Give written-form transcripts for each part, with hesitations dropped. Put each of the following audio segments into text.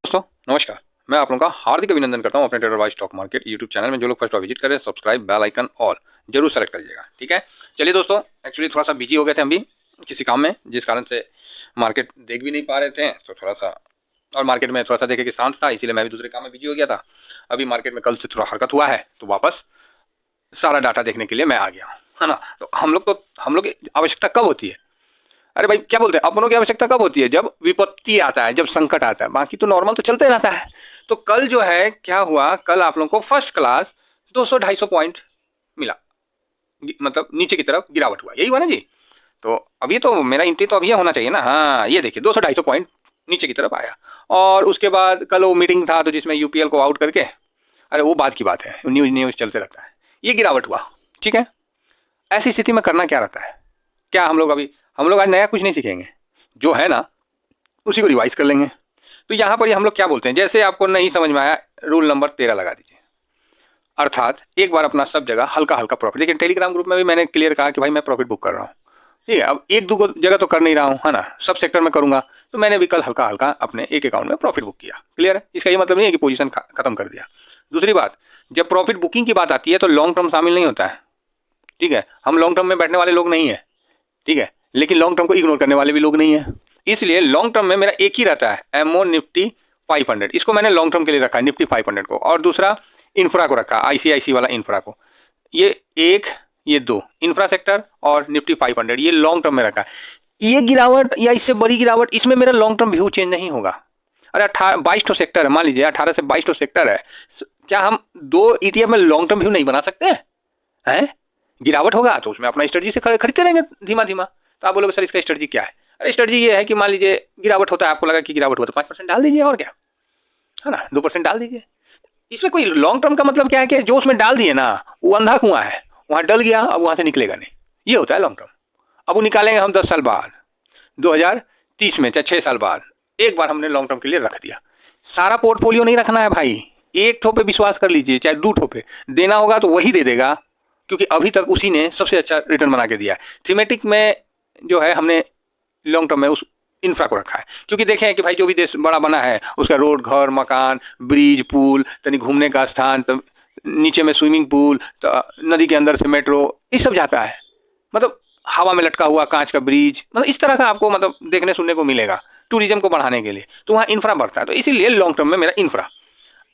दोस्तों नमस्कार। मैं आप लोगों का हार्दिक अभिनंदन करता हूं अपने trader wise stock market YouTube channel में। जो लोग फर्स्ट बार विजिट करें सब्सक्राइब बेल आइकन ऑल जरूर सेलेक्ट करिएगा, ठीक है। चलिए दोस्तों, एक्चुअली थोड़ा सा बिजी हो गए थे हम भी किसी काम में, जिस कारण से मार्केट देख भी नहीं पा रहे थे। तो थोड़ा सा और मार्केट में थोड़ा सा देखे कि शांत था, इसीलिए मैं भी दूसरे काम में बिजी हो गया था। अभी मार्केट में कल से थोड़ा हरकत हुआ है तो वापस सारा डाटा देखने के लिए मैं आ गया हूँ, है ना। तो हम लोग की आवश्यकता कब होती है? अरे भाई क्या बोलते हैं, अपनों की आवश्यकता कब होती है? जब विपत्ति आता है, जब संकट आता है। बाकी तो नॉर्मल तो चलते रहता है। तो कल जो है क्या हुआ, कल आप लोगों को फर्स्ट क्लास 200-250 पॉइंट मिला, मतलब नीचे की तरफ गिरावट हुआ, यही हुआ ना जी। तो अभी तो मेरा एंट्री तो अभी होना चाहिए ना। हाँ, ये देखिए 200-250 पॉइंट नीचे की तरफ आया। और उसके बाद कल वो मीटिंग था तो जिसमें यूपीएल को आउट करके, अरे वो बात की बात है, न्यूज चलते रहता है। ये गिरावट हुआ, ठीक है। ऐसी स्थिति में करना क्या रहता है? क्या हम लोग आज नया कुछ नहीं सीखेंगे, जो है ना उसी को रिवाइज कर लेंगे। तो यहाँ पर हम लोग क्या बोलते हैं, जैसे आपको नहीं समझ में आया, रूल नंबर 13 लगा दीजिए। अर्थात एक बार अपना सब जगह हल्का हल्का प्रॉफिट। लेकिन टेलीग्राम ग्रुप में भी मैंने क्लियर कहा कि भाई मैं प्रॉफिट बुक कर रहा हूँ, ठीक है। अब एक दो जगह तो कर नहीं रहा हूँ, है ना, सब सेक्टर में करूंगा। तो मैंने भी कल हल्का हल्का अपने एक अकाउंट में प्रॉफिट बुक किया, क्लियर है। इसका ये मतलब नहीं है कि पोजीशन खत्म कर दिया। दूसरी बात, जब प्रॉफिट बुकिंग की बात आती है तो लॉन्ग टर्म शामिल नहीं होता है, ठीक है। हम लॉन्ग टर्म में बैठने वाले लोग नहीं है, ठीक है। लेकिन लॉन्ग टर्म को इग्नोर करने वाले भी लोग नहीं है। इसलिए लॉन्ग टर्म में मेरा एक ही रहता है, एमओ निफ्टी 500। इसको मैंने लॉन्ग टर्म के लिए रखा है, निफ्टी 500 को। और दूसरा इंफ्रा को रखा, आईसीआईसी वाला इंफ्रा को। ये एक, ये दो, इंफ्रा सेक्टर और निफ्टी 500, ये लॉन्ग टर्म में रखा है। ये गिरावट या इससे बड़ी गिरावट, इसमें मेरा लॉन्ग टर्म व्यू चेंज नहीं होगा। अरे 22 सेक्टर है, मान लीजिए 18 से 22 सेक्टर है। क्या हम दो ईटीएफ में लॉन्ग टर्म व्यू नहीं बना सकते हैं? गिरावट होगा तो उसमें अपना स्ट्रेटजी से खरीदते रहेंगे धीमा धीमा। तो आप बोलोगे सर इसका स्ट्रेटजी क्या है? अरे स्ट्रेटजी ये है कि मान लीजिए गिरावट होता है, आपको लगा कि गिरावट हुआ तो 5% डाल दीजिए, और क्या, है ना, 2% डाल दीजिए। इसमें कोई लॉन्ग टर्म का मतलब क्या है कि जो उसमें डाल दिए ना, वो अंधा कुआं है, वहां डल गया, अब वहां से निकलेगा नहीं। ये होता है लॉन्ग टर्म। अब वो निकालेंगे हम 10 साल बाद, 2030 में, चाहे 6 साल बाद। एक बार हमने लॉन्ग टर्म के लिए रख दिया। सारा पोर्टफोलियो नहीं रखना है भाई, एक ठो पे विश्वास कर लीजिए, चाहे 2 ठो पे देना होगा तो वही दे देगा, क्योंकि अभी तक उसी ने सबसे अच्छा रिटर्न बना के दिया है। थीमेटिक में जो है हमने लॉन्ग टर्म में उस इंफ्रा को रखा है, क्योंकि देखें कि भाई जो भी देश बड़ा बना है उसका रोड, घर, मकान, ब्रिज, पुल, तनी घूमने का स्थान, तो नीचे में स्विमिंग पूल, तो नदी के अंदर से मेट्रो, ये सब जाता है। मतलब हवा में लटका हुआ कांच का ब्रिज, मतलब इस तरह का आपको मतलब देखने सुनने को मिलेगा टूरिज्म को बढ़ाने के लिए। तो वहाँ इंफ्रा बढ़ता है, तो इसीलिए लॉन्ग टर्म में मेरा इंफ्रा।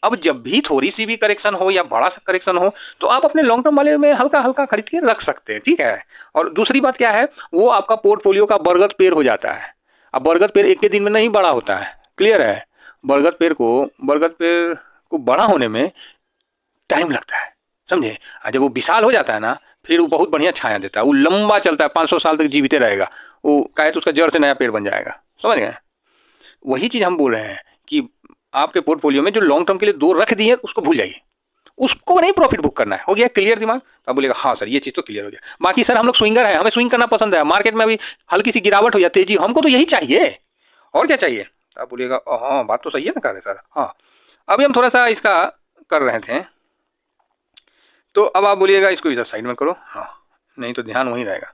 अब जब भी थोड़ी सी भी करेक्शन हो या बड़ा सा करेक्शन हो तो आप अपने लॉन्ग टर्म वाले में हल्का हल्का खरीद के रख सकते हैं, ठीक है। और दूसरी बात क्या है, वो आपका पोर्टफोलियो का बरगद पेड़ हो जाता है। अब बरगद पेड़ एक के दिन में नहीं बड़ा होता है, क्लियर है। बरगद पेड़ को बड़ा होने में टाइम लगता है, समझे। जब वो विशाल हो जाता है ना, फिर वो बहुत बढ़िया छाया देता है, वो लंबा चलता है, 500 साल तक जीवित रहेगा। वो कहे तो उसका जड़ से नया पेड़ बन जाएगा, समझ गए। वही चीज हम बोल रहे हैं कि आपके पोर्टफोलियो में जो लॉन्ग टर्म के लिए 2 रख दिए उसको भूल जाइए, उसको नहीं प्रॉफिट बुक करना है। हो गया क्लियर दिमाग? तो आप बोलेगा हाँ सर ये चीज़ तो क्लियर हो गया। बाकी सर हम लोग स्विंगर हैं, हमें स्विंग करना पसंद है, मार्केट में अभी हल्की सी गिरावट हो या तेजी, हमको तो यही चाहिए, और क्या चाहिए? तो आप बोलिएगा हाँ बात तो सही है ना, कह रहे सर। हाँ, अभी हम थोड़ा सा इसका कर रहे थे, तो अब आप बोलिएगा इसको इधर साइड में करो, हाँ, नहीं तो ध्यान वहीं रहेगा।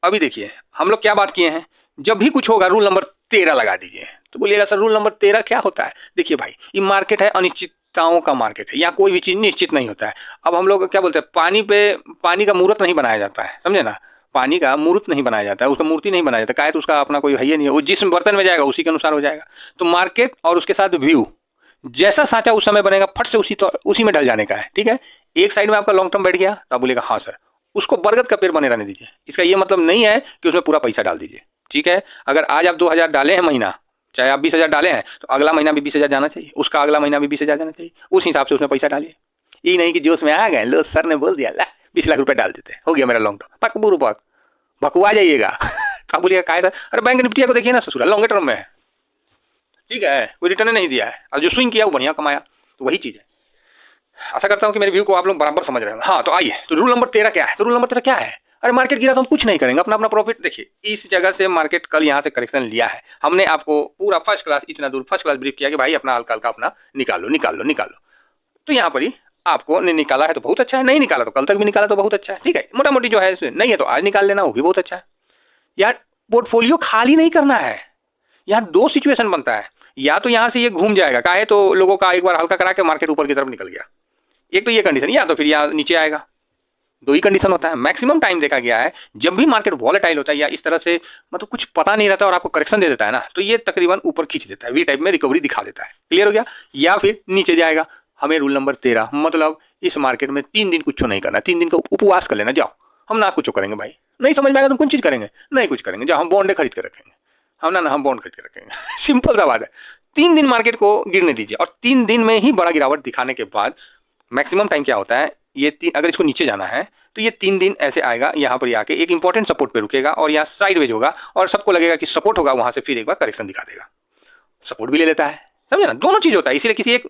अभी देखिए हम लोग क्या बात किए हैं, जब भी कुछ होगा रूल नंबर 13 लगा दीजिए। तो बोलिएगा सर रूल नंबर 13 क्या होता है? देखिए भाई, ये मार्केट है, अनिश्चितताओं का मार्केट है, यहाँ कोई भी चीज़ निश्चित नहीं होता है। अब हम लोग क्या बोलते हैं, पानी का मूर्त नहीं बनाया जाता है, समझे ना। पानी का मूर्त नहीं बनाया जाता है, उसका मूर्ति नहीं बनाया जाता, क्या है तो उसका अपना कोई है ही नहीं है, वो जिस बर्तन में जाएगा उसी के अनुसार हो जाएगा। तो मार्केट और उसके साथ व्यू, जैसा साँचा उस समय बनेगा, फट से उसी में ढल जाने का है, ठीक है। एक साइड में आपका लॉन्ग टर्म बैठ गया तो आप बोलेगा हाँ सर, उसको बरगद का पेड़ बने रहने दीजिए। इसका ये मतलब नहीं है कि उसमें पूरा पैसा डाल दीजिए, ठीक है। अगर आज आप 2000 डाले हैं महीना, चाहे आप 20,000 डाले हैं, तो अगला महीना भी 20,000 जाना चाहिए, उसका अगला महीना भी 20,000 जाना चाहिए, उस हिसाब से उसमें पैसा डालिए। ये नहीं कि जोश में आ गए, लो सर ने बोल दिया ला 20 लाख रुपए डाल देते, हो गया मेरा लॉन्ग टर्म, पक बुरु पक भकुआ जाइएगा। तो आप बोलिएगा काय सर, अरे बैंक निफ्टी को देखिए ना ससुरा, लॉन्ग टर्म में है, ठीक है, कोई रिटर्न नहीं दिया है, और जो स्विंग किया वो बढ़िया कमाया। तो वही चीज़ है। आशा करता हूँ कि मेरे व्यू को आप लोग बराबर समझ रहे हैं। हाँ, तो आइए, तो रूल नंबर 13 क्या है? तो रूल नंबर 13 क्या है? अरे मार्केट गिरा तो हम कुछ नहीं करेंगे, अपना अपना प्रॉफिट देखिए। इस जगह से मार्केट कल यहाँ से करेक्शन लिया है, हमने आपको पूरा फर्स्ट क्लास, इतना दूर फर्स्ट क्लास ब्रीफ किया कि भाई अपना हल्का हल्का अपना निकाल लो। तो यहाँ पर ही आपको ने निकाला है तो बहुत अच्छा है, नहीं निकाला तो कल तक भी निकाला तो बहुत अच्छा है, ठीक है। मोटा मोटी जो है नहीं है तो आज निकाल लेना, वो भी बहुत अच्छा है। यार पोर्टफोलियो खाली नहीं करना है, यहाँ दो सिचुएशन बनता है, या तो यहाँ से ये घूम जाएगा, काहे तो लोगों का एक बार हल्का करा के मार्केट ऊपर की तरफ निकल गया, एक तो ये कंडीशन, या तो फिर यहाँ नीचे आएगा। दो ही कंडीशन होता है। मैक्सिमम टाइम देखा गया है जब भी मार्केट वॉलेटाइल होता है या इस तरह से मतलब कुछ पता नहीं रहता और आपको करेक्शन दे देता है ना, तो ये तकरीबन ऊपर खींच देता है, वी टाइप में रिकवरी दिखा देता है। क्लियर हो गया? या फिर नीचे जाएगा। हमें रूल नंबर 13 मतलब इस मार्केट में 3 दिन कुछ नहीं करना, 3 दिन का उपवास कर लेना। जाओ, हम ना कुछ करेंगे भाई, नहीं समझ में आएगा तुम कौन चीज़ करेंगे, नहीं कुछ करेंगे, जाओ हम बॉन्डे खरीद के रखेंगे, हम बॉन्ड खरीद के रखेंगे। सिंपल सा बात है। 3 दिन मार्केट को गिरने दीजिए और 3 दिन में ही बड़ा गिरावट दिखाने के बाद मैक्सिमम टाइम क्या होता है, ये अगर इसको नीचे जाना है तो ये 3 दिन ऐसे आएगा, यहाँ पर आके एक इंपॉर्टेंट सपोर्ट पे रुकेगा और यहाँ साइडवेज होगा और सबको लगेगा कि सपोर्ट होगा, वहां से फिर एक बार करेक्शन दिखा देगा, सपोर्ट भी ले लेता है। समझे ना? दोनों चीज होता है, इसीलिए किसी एक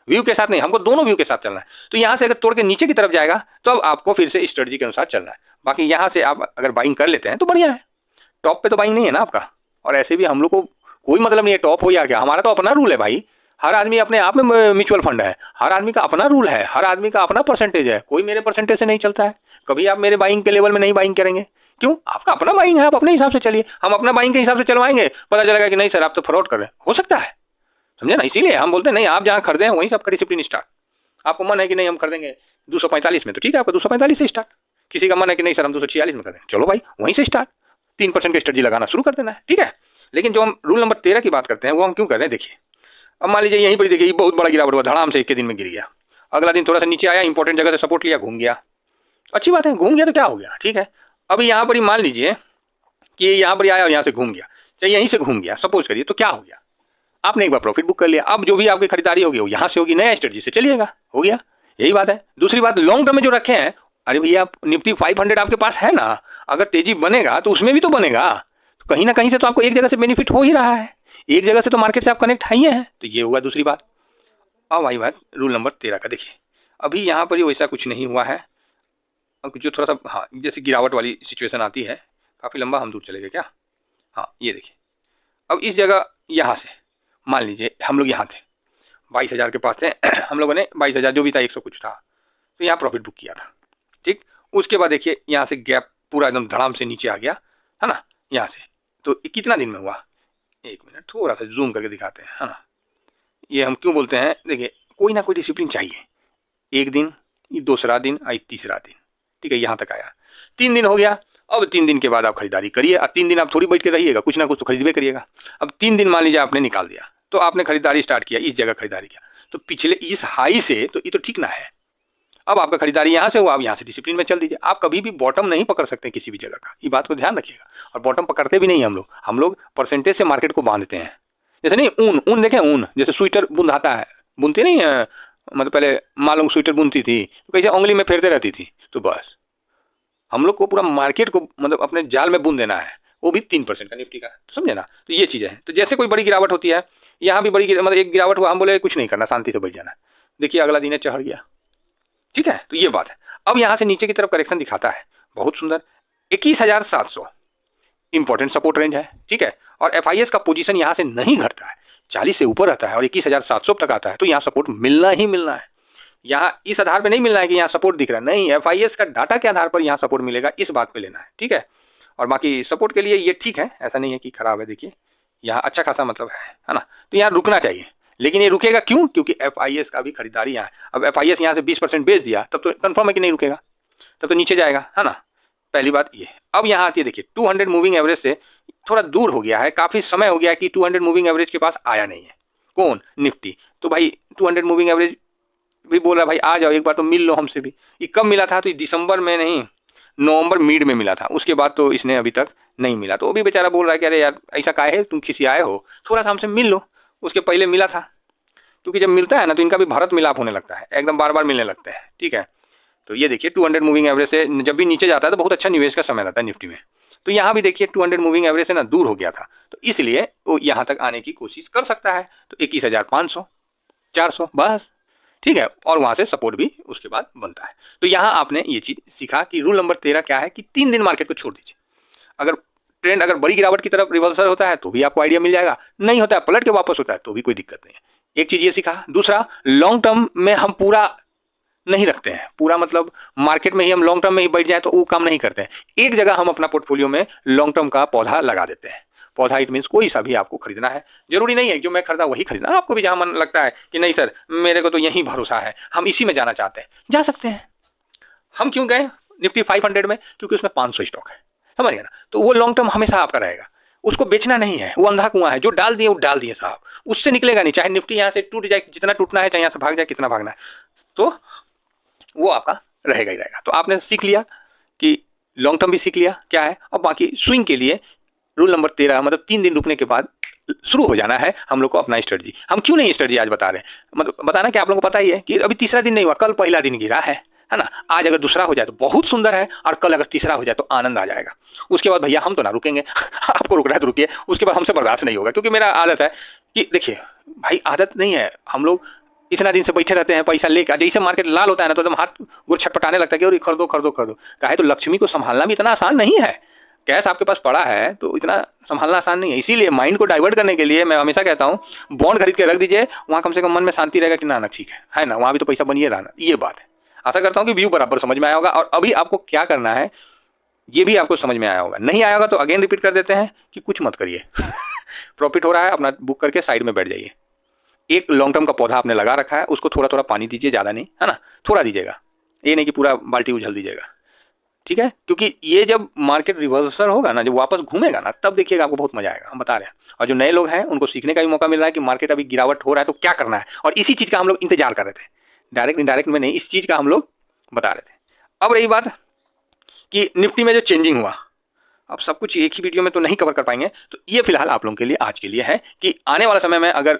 व्यू के साथ नहीं, हमको दोनों व्यू के साथ चलना है। तो यहाँ से अगर तोड़ के नीचे की तरफ जाएगा तो अब आपको फिर से स्ट्रेटजी के अनुसार चलना है। बाकी यहाँ से आप अगर बाइंग कर लेते हैं तो बढ़िया है, टॉप पे तो बाइंग नहीं है ना आपका। और ऐसे भी हम लोग को कोई मतलब नहीं है टॉप हो या क्या, हमारा तो अपना रूल है भाई। हर आदमी अपने आप में म्यूचुअल फंड है, हर आदमी का अपना रूल है, हर आदमी का अपना परसेंटेज है। कोई मेरे परसेंटेज से नहीं चलता है, कभी आप मेरे बाइंग के लेवल में नहीं बाइंग करेंगे। क्यों? आपका अपना बाइंग है, आप अपने हिसाब से चलिए। हम अपना बाइंग के हिसाब से चलवाएंगे, पता चलेगा कि नहीं सर आप तो फ्रॉड कर रहे हैं, हो सकता है। समझे ना? इसीलिए हम बोलते हैं नहीं, आप जहाँ खरीदे हैं वहीं से आपका डिसिप्लिन स्टार्ट। आपको मन है कि नहीं हम खरीदेंगे 245 में, तो ठीक है आपका 245 से स्टार्ट। किसी का मन है कि नहीं सर हम 246 में कर देंगे, चलो भाई वहीं से स्टार्ट, 3% की स्ट्रेटजी लगाना शुरू कर देना है। ठीक है? लेकिन जो हम रूल नंबर 13 की बात करते हैं वो हम क्यों कर रहे हैं, देखिए। अब मान लीजिए यहीं पर देखिए बहुत बड़ा गिरावट हुआ, धड़ाम से एक के दिन में गिर गया, अगला दिन थोड़ा सा नीचे आया, इंपॉर्टेंट जगह से सपोर्ट लिया, घूम गया, अच्छी बात है, घूम गया तो क्या हो गया, ठीक है। अभी यहाँ पर ही मान लीजिए कि यहाँ पर आया और यहाँ से घूम गया, चाहे यहीं से घूम गया, सपोज करिए, तो क्या हो गया, आपने एक बार प्रॉफिट बुक कर लिया। अब जो भी आपकी खरीदारी होगी वो यहाँ से होगी, नया स्ट्रेटजी से चलिएगा, हो गया, यही बात है। दूसरी बात, लॉन्ग टर्म में जो रखे हैं, अरे भैया निफ्टी 500 आपके पास है ना, अगर तेजी बनेगा तो उसमें भी तो बनेगा, तो कहीं ना कहीं से तो आपको एक जगह से बेनिफिट हो ही रहा है, एक जगह से तो मार्केट से आप कनेक्ट है ही हैं, तो ये होगा दूसरी बात। अब आई बात रूल नंबर 13 का, देखिए अभी यहाँ पर वैसा कुछ नहीं हुआ है। अब जो थोड़ा सा हाँ जैसे गिरावट वाली सिचुएशन आती है, काफ़ी लंबा हम दूर चले गए क्या, हाँ ये देखिए। अब इस जगह यहाँ से मान लीजिए हम लोग यहाँ थे, 22,000 के पास थे हम लोगों ने 22,000 जो भी था 100 कुछ था, तो यहाँ प्रॉफिट बुक किया था, ठीक। उसके बाद देखिए यहाँ से गैप पूरा एकदम धड़ाम से नीचे आ गया, है ना, यहाँ से। तो कितना दिन में हुआ, एक मिनट थोड़ा सा जूम करके दिखाते हैं, है ना। ये हम क्यों बोलते हैं, देखिए कोई ना कोई डिसिप्लिन चाहिए, एक दिन, दूसरा दिन, तीसरा दिन, ठीक है, यहाँ तक आया, 3 दिन हो गया। अब 3 दिन के बाद आप खरीदारी करिए, 3 दिन आप थोड़ी बैठ के रहिएगा, कुछ ना कुछ तो खरीदबे करिएगा। अब 3 दिन मान लीजिए आपने निकाल दिया, तो आपने खरीदारी स्टार्ट किया, इस जगह खरीदारी किया, तो पिछले इस हाई से तो ये तो ठीक ना है। अब आपका खरीदारी यहाँ से हुआ, आप यहाँ से डिसिप्लिन में चल दीजिए। आप कभी भी बॉटम नहीं पकड़ सकते किसी भी जगह का, ये बात को ध्यान रखिएगा। और बॉटम पकड़ते भी नहीं हम लोग परसेंटेज से मार्केट को बांधते हैं। जैसे नहीं ऊन देखें, ऊन जैसे स्वेटर बुनता है, बुनती नहीं है, मतलब पहले मालूम स्वेटर बुनती थी तो कैसे उंगली में फेरते रहती थी, तो बस हम लोग को पूरा मार्केट को मतलब अपने जाल में बुन देना है, वो भी 3% का निफ्टी का, तो समझे ना। तो ये चीज़ है। तो जैसे कोई बड़ी गिरावट होती है, यहाँ भी मतलब एक गिरावट हुआ, हम बोले कुछ नहीं करना, शांति से बैठ जाना, देखिए अगला दिन चढ़ गया, ठीक है। तो ये बात है। अब यहाँ से नीचे की तरफ करेक्शन दिखाता है, बहुत सुंदर, 21,700 इंपॉर्टेंट सपोर्ट रेंज है, ठीक है। और FIS का पोजीशन यहाँ से नहीं घटता है, 40 से ऊपर रहता है और 21,700 तक आता है, तो यहाँ सपोर्ट मिलना ही मिलना है। यहाँ इस आधार पे नहीं मिलना है कि यहाँ सपोर्ट दिख रहा है, नहीं, FIS का डाटा के आधार पर यहाँ सपोर्ट मिलेगा, इस बात पे लेना है, ठीक है। और बाकी सपोर्ट के लिए ये ठीक है, ऐसा नहीं है कि खराब है, देखिए यहाँ अच्छा खासा मतलब है ना। तो यहाँ रुकना चाहिए, लेकिन ये रुकेगा क्यों, क्योंकि FIS का भी खरीदारी यहाँ है। अब FIS यहाँ से 20% बेच दिया, तब तो कंफर्म है कि नहीं रुकेगा, तब तो नीचे जाएगा, है ना, पहली बात ये। अब यहाँ आती है, देखिए 200 मूविंग एवरेज से थोड़ा दूर हो गया है, काफ़ी समय हो गया कि 200 मूविंग एवरेज के पास आया नहीं है, कौन, निफ्टी। तो भाई 200 मूविंग एवरेज भी बोल रहा है भाई आ जाओ एक बार तो मिल लो हमसे भी। ये कब मिला था, तो दिसंबर में नहीं, नवंबर मिड में मिला था, उसके बाद तो इसने अभी तक नहीं मिला। तो वो भी बेचारा बोल रहा है कि अरे यार ऐसा काहे है, तुम किसी आए हो, थोड़ा सा हमसे मिल लो। उसके पहले मिला था, क्योंकि जब मिलता है ना तो इनका भी भारत मिलाप होने लगता है, एकदम बार बार मिलने लगते हैं, ठीक है। तो ये देखिए 200 मूविंग एवरेज से जब भी नीचे जाता है तो बहुत अच्छा निवेश का समय रहता है निफ्टी में। तो यहाँ भी देखिए 200 मूविंग एवरेज से ना दूर हो गया था, तो इसलिए वो यहाँ तक आने की कोशिश कर सकता है। तो 21,500 400 बस, ठीक है। और वहाँ से सपोर्ट भी उसके बाद बनता है। तो यहाँ आपने ये चीज़ सीखा कि रूल नंबर 13 क्या है कि 3 दिन मार्केट को छोड़ दीजिए। अगर ट्रेंड अगर बड़ी गिरावट की तरफ रिवर्सल होता है तो भी आपको आइडिया मिल जाएगा, नहीं होता है पलट के वापस होता है तो भी कोई दिक्कत नहीं है। एक चीज़ ये सीखा। दूसरा, लॉन्ग टर्म में हम पूरा नहीं रखते हैं, पूरा मतलब मार्केट में ही हम लॉन्ग टर्म में ही बैठ जाए तो वो काम नहीं करते हैं। एक जगह हम अपना पोर्टफोलियो में लॉन्ग टर्म का पौधा लगा देते हैं। पौधा इट मीन्स कोई सा भी आपको खरीदना है, जरूरी नहीं है जो मैं खरीदा वही खरीदना, आपको भी जहाँ मन लगता है कि नहीं सर मेरे को तो यही भरोसा है, हम इसी में जाना चाहते हैं, जा सकते हैं। हम क्यों गए निफ्टी 500 में? क्योंकि उसमें 500 स्टॉक है, समझ गए ना? तो वो लॉन्ग टर्म हमेशा आपका रहेगा, उसको बेचना नहीं है, वो अंधा कुआं है, जो डाल दिए वो डाल दिए साहब, उससे निकलेगा नहीं, चाहे निफ्टी यहाँ से टूट जाए जितना टूटना है, चाहे यहाँ से भाग जाए कितना भागना है, तो वो आपका रहेगा ही रहेगा। तो आपने सीख लिया कि लॉन्ग टर्म भी सीख लिया क्या है। अब बाकी स्विंग के लिए रूल नंबर 13, मतलब 3 दिन रुकने के बाद शुरू हो जाना है हम लोग को अपना स्ट्रेटजी। हम क्यों नहीं स्ट्रेटजी आज बता रहे हैं, मतलब बताना कि आप लोगों को पता ही है कि अभी तीसरा दिन नहीं हुआ, कल पहला दिन गिरा है ना। आज अगर दूसरा हो जाए तो बहुत सुंदर है, और कल अगर तीसरा हो जाए तो आनंद आ जाएगा। उसके बाद भैया हम तो ना रुकेंगे आपको रुकना है तो रुकिए, उसके बाद हमसे बर्दाश्त नहीं होगा, क्योंकि मेरा आदत है कि देखिए भाई, आदत नहीं है, हम लोग इतना दिन से बैठे रहते हैं पैसा लेकर, जैसे मार्केट लाल होता है ना तो एकदम हाथ गुर छटपटाने लगता है कि और खरीदो खरीदो खरीदो। कहे तो लक्ष्मी को संभालना भी इतना आसान नहीं है, कैश आपके पास पड़ा है तो इतना संभालना आसान नहीं है। इसीलिए माइंड को डाइवर्ट करने के लिए मैं हमेशा कहता हूँ बॉन्ड खरीद के रख दीजिए, वहाँ कम से कम मन में शांति रहेगा कि ना ना ठीक है ना, वहाँ भी तो पैसा बनिए रहा ना। ये बात है, आशा करता हूँ कि व्यू बराबर समझ में आया होगा, और अभी आपको क्या करना है ये भी आपको समझ में आया होगा। नहीं आया होगा तो अगेन रिपीट कर देते हैं कि कुछ मत करिए प्रॉफिट हो रहा है, अपना बुक करके साइड में बैठ जाइए। एक लॉन्ग टर्म का पौधा आपने लगा रखा है, उसको थोड़ा थोड़ा पानी दीजिए, ज़्यादा नहीं, है ना, थोड़ा दीजिएगा, ये नहीं कि पूरा बाल्टी उछल दीजिएगा, ठीक है। क्योंकि ये जब मार्केट रिवर्सल होगा ना, जब वापस घूमेगा ना, तब देखिएगा आपको बहुत मजा आएगा, हम बता रहे हैं। और जो नए लोग हैं उनको सीखने का भी मौका मिल रहा है कि मार्केट अभी गिरावट हो रहा है तो क्या करना है, और इसी चीज़ का हम लोग इंतजार कर रहे थे, डायरेक्ट इनडायरेक्ट में नहीं, इस चीज़ का हम लोग बता रहे थे। अब रही बात कि निफ्टी में जो चेंजिंग हुआ, अब सब कुछ एक ही वीडियो में तो नहीं कवर कर पाएंगे, तो ये फिलहाल आप लोगों के लिए आज के लिए है कि आने वाला समय में अगर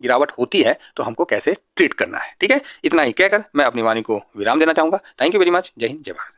गिरावट होती है तो हमको कैसे ट्रीट करना है, ठीक है। इतना ही कहकर मैं अपनी वाणी को विराम देना चाहूँगा। Thank you very much. जय हिंद, जय भारत।